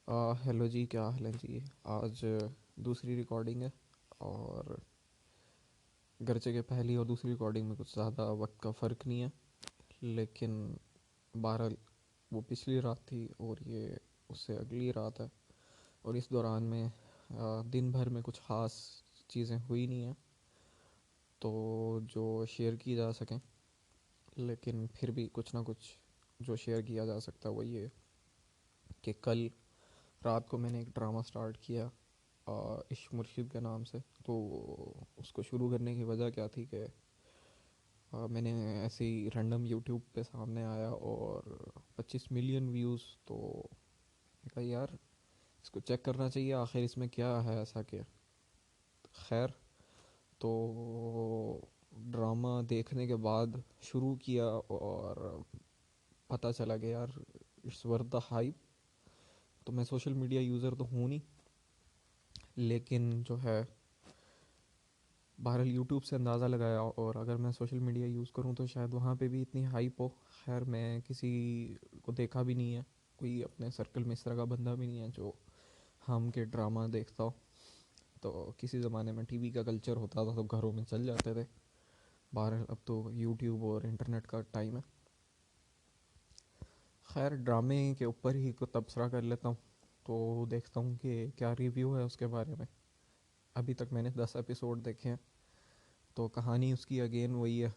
Hello जी, क्या हाल है जी। आज दूसरी रिकॉर्डिंग है। और गर्चे के पहली और दूसरी रिकॉर्डिंग में कुछ ज़्यादा वक्त का फ़र्क नहीं है, लेकिन बहरहाल वो पिछली रात थी और ये उससे अगली रात है। और इस दौरान में दिन भर में कुछ ख़ास चीज़ें हुई नहीं हैं तो जो शेयर की जा सकें। लेकिन फिर भी कुछ ना कुछ जो शेयर किया जा सकता है वो ये कि कल रात को मैंने एक ड्रामा स्टार्ट किया, इश्क मुर्शिद के नाम से। तो उसको शुरू करने की वजह क्या थी कि मैंने ऐसे ही रैंडम यूट्यूब पे सामने आया और 25 मिलियन व्यूज़। तो मैंने कहा यार, इसको चेक करना चाहिए, आखिर इसमें क्या है ऐसा कि खैर। तो ड्रामा देखने के बाद शुरू किया और पता चला कि यार इट्स वर्थ द हाइप। तो मैं सोशल मीडिया यूज़र तो हूँ नहीं, लेकिन जो है बहरहाल यूट्यूब से अंदाज़ा लगाया, और अगर मैं सोशल मीडिया यूज़ करूँ तो शायद वहाँ पे भी इतनी हाइप हो। खैर, मैं किसी को देखा भी नहीं है, कोई अपने सर्कल में इस तरह का बंदा भी नहीं है जो हम के ड्रामा देखता हो। तो किसी ज़माने में टीवी का कल्चर होता था तो घरों में चल जाते थे। बहरहाल अब तो यूट्यूब और इंटरनेट का टाइम है। खैर, ड्रामे के ऊपर ही को तबसरा कर लेता हूँ। तो देखता हूँ कि क्या रिव्यू है उसके बारे में। अभी तक मैंने 10 एपिसोड देखे हैं। तो कहानी उसकी अगेन वही है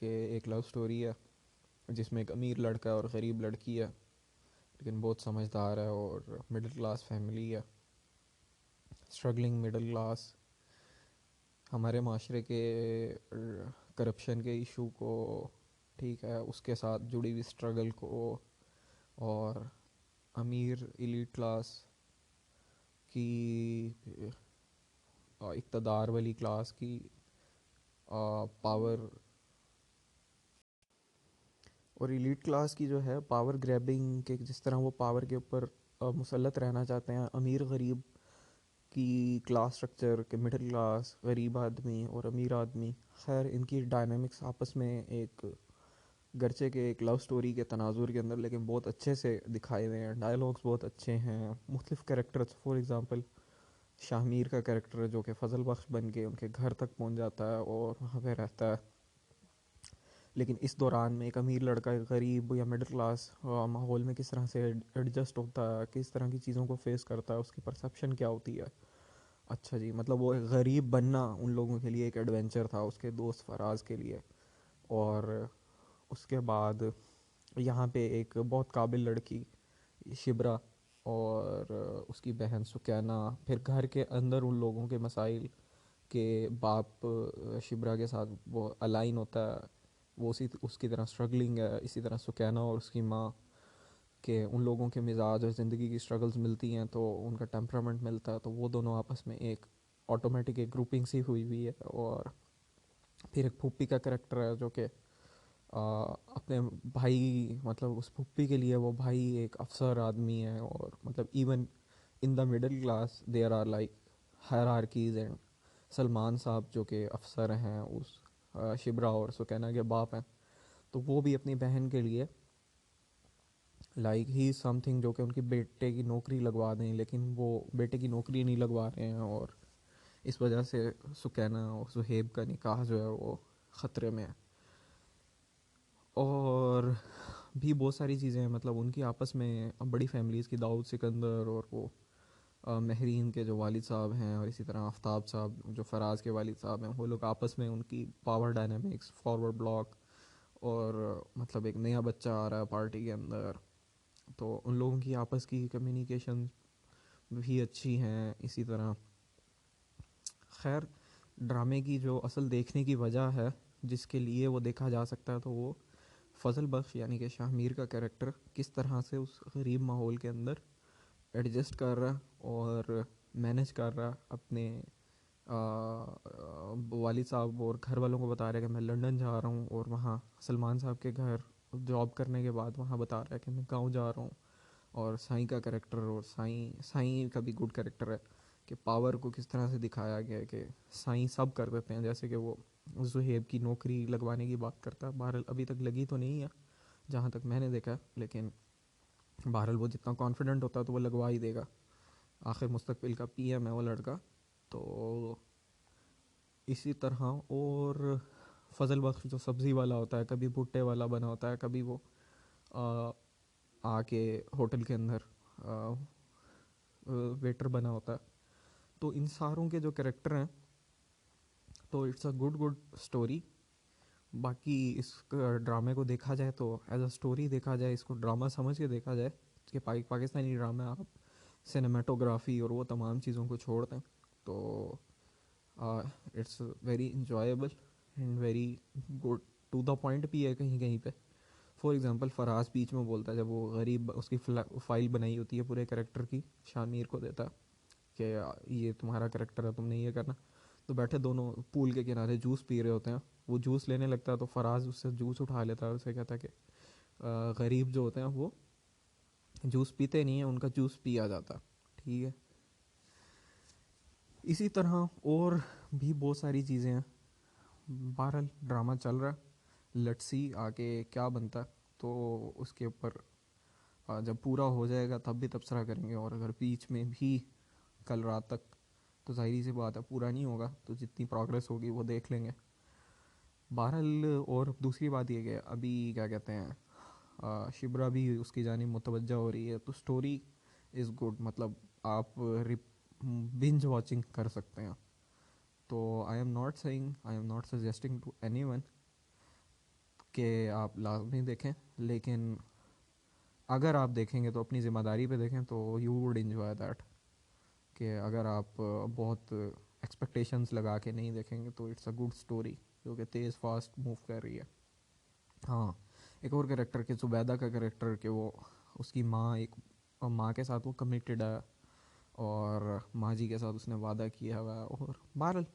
कि एक लव स्टोरी है जिसमें एक अमीर लड़का है और गरीब लड़की है, लेकिन बहुत समझदार है और मिडिल क्लास फैमिली है, स्ट्रगलिंग मिडिल क्लास। हमारे माशरे के करप्शन के इशू को, ठीक है, उसके साथ जुड़ी हुई स्ट्रगल को, और अमीर इलीट क्लास की इक़्तदार वाली क्लास की पावर, और इलीट क्लास की जो है पावर ग्रैबिंग के, जिस तरह वो पावर के ऊपर मुसल्लत रहना चाहते हैं। अमीर गरीब की क्लास स्ट्रक्चर के, मिडिल क्लास, गरीब आदमी और अमीर आदमी, खैर इनकी डायनामिक्स आपस में एक गर्चे के एक लव स्टोरी के तनाजुर के अंदर लेकिन बहुत अच्छे से दिखाए हुए हैं। डायलॉग्स बहुत अच्छे हैं, मुख्तलिफ कैरेक्टर्स। फॉर एग्ज़ाम्पल शाहमीर का कैरेक्टर है जो कि फ़जल बख्श बन के उनके घर तक पहुंच जाता है और वहाँ पे रहता है। लेकिन इस दौरान में एक अमीर लड़का एक गरीब या मिडिल क्लास माहौल में किस तरह से एडजस्ट होता है, किस तरह की चीज़ों को फेस करता है, उसकी परसेप्शन क्या होती है। अच्छा जी, मतलब वो एक गरीब बनना उन लोगों के लिए एक एडवेंचर था, उसके दोस्त फराज के लिए। और उसके बाद यहाँ पे एक बहुत काबिल लड़की शिबरा और उसकी बहन सुकैना, फिर घर के अंदर उन लोगों के मसाइल के बाप शिबरा के साथ वो अलाइन होता है, वो उसी उसकी तरह स्ट्रगलिंग है। इसी तरह सुकैना और उसकी माँ के उन लोगों के मिजाज और ज़िंदगी की स्ट्रगल्स मिलती हैं तो उनका टेम्परामेंट मिलता है, तो वो दोनों आपस में एक ऑटोमेटिक एक ग्रुपिंग सी हुई हुई है। और फिर एक फूफी का करेक्टर है जो कि अपने भाई, मतलब उस फूफी के लिए वो भाई एक अफसर आदमी है, और मतलब even in the middle class there are like hierarchies. And Salman साहब जो कि अफसर हैं उस शिबरा और सुकैना के बाप हैं, तो वो भी अपनी बहन के लिए लाइक ही समथिंग जो कि उनकी बेटे की नौकरी लगवा दें, लेकिन वो बेटे की नौकरी नहीं लगवा रहे हैं, और इस वजह से सुकैना और सुहेब का निकाह जो है वो ख़तरे में है। और भी बहुत सारी चीज़ें हैं, मतलब उनकी आपस में बड़ी फैमिलीज़ की, दाऊद सिकंदर और वो महरीन के जो वालिद साहब हैं, और इसी तरह आफ्ताब साहब जो फराज के वालिद साहब हैं, वो लोग आपस में उनकी पावर डायनामिक्स, फॉरवर्ड ब्लॉक, और मतलब एक नया बच्चा आ रहा है पार्टी के अंदर, तो उन लोगों की आपस की कम्युनिकेशन भी अच्छी हैं। इसी तरह खैर, ड्रामे की जो असल देखने की वजह है जिसके लिए वो देखा जा सकता है, तो वो फ़जल बख्श यानी कि शाहमीर का कैरेक्टर किस तरह से उस गरीब माहौल के अंदर एडजस्ट कर रहा और मैनेज कर रहा अपने वालिद साहब और घर वालों को बता रहा है कि मैं लंदन जा रहा हूँ, और वहाँ सलमान साहब के घर जॉब करने के बाद वहाँ बता रहा है कि मैं गाँव जा रहा हूँ। और साईं का कैरेक्टर, और साईं साईं का भी गुड कैरेक्टर है कि पावर को किस तरह से दिखाया गया है कि साईं सब कर देते हैं। जैसे कि वो जुहेब की नौकरी लगवाने की बात करता है, बहरहाल अभी तक लगी तो नहीं है जहाँ तक मैंने देखा, लेकिन बहरहाल वो जितना कॉन्फिडेंट होता है तो वो लगवा ही देगा, आखिर मुस्तकबिल का पीएम है वो लड़का। तो इसी तरह, और फजल बख्श जो सब्ज़ी वाला होता है, कभी भुट्टे वाला बना होता है, कभी वो आ, आके होटल के अंदर वेटर बना होता है। तो इन सारों के जो कैरेक्टर हैं, तो it's a good good story. बाकी इस ड्रामे को देखा जाए तो एज अ स्टोरी देखा जाए, इसको ड्रामा समझ के देखा जाए कि पाकिस्तानी ड्रामा आप सिनेमाटोग्राफी और वो तमाम चीज़ों को छोड़ दें तो it's very enjoyable and very good, to the point भी है कहीं कहीं पे। फॉर एग्जांपल फराज बीच में बोलता है, जब वो गरीब उसकी फाइल बनाई होती है पूरे करेक्टर की, शामिर को देता है कि ये तुम्हारा करेक्टर है, तुमने ये करना। तो बैठे दोनों पूल के किनारे जूस पी रहे होते हैं, वो जूस लेने लगता है तो फराज उससे जूस उठा लेता है और उसे कहता है कि गरीब जो होते हैं वो जूस पीते नहीं है, उनका जूस पिया जाता। ठीक है, इसी तरह और भी बहुत सारी चीज़ें हैं। बहरहाल ड्रामा चल रहा है, लेट्स सी आगे क्या बनता है। तो उसके ऊपर जब पूरा हो जाएगा तब भी तबसरा करेंगे, और अगर बीच में भी कल रात तक, तो जाहिर सी बात है पूरा नहीं होगा, तो जितनी प्रोग्रेस होगी वो देख लेंगे। बहरहाल और दूसरी बात ये कि अभी क्या कहते हैं, शिबरा भी उसकी जानिब मुतवज्जा हो रही है, तो स्टोरी इज़ गुड, मतलब आप बिंज वॉचिंग कर सकते हैं। तो I am not suggesting to anyone कि आप लाजमी देखें, लेकिन अगर आप देखेंगे तो अपनी ज़िम्मेदारी पे देखें, तो यू वुड इन्जॉय दैट। कि अगर आप बहुत एक्सपेक्टेशंस लगा के नहीं देखेंगे तो इट्स अ गुड स्टोरी जो कि तेज़ फास्ट मूव कर रही है। हाँ, एक और कैरेक्टर के जुबैदा का कैरेक्टर कि वो उसकी माँ, एक माँ के साथ वो कमिटेड है, और माँ जी के साथ उसने वादा किया हुआ है, और बहरहाल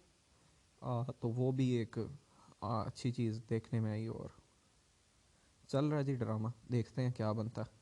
तो वो भी एक अच्छी चीज़ देखने में आई। और चल रहा है जी ड्रामा, देखते हैं क्या बनता है।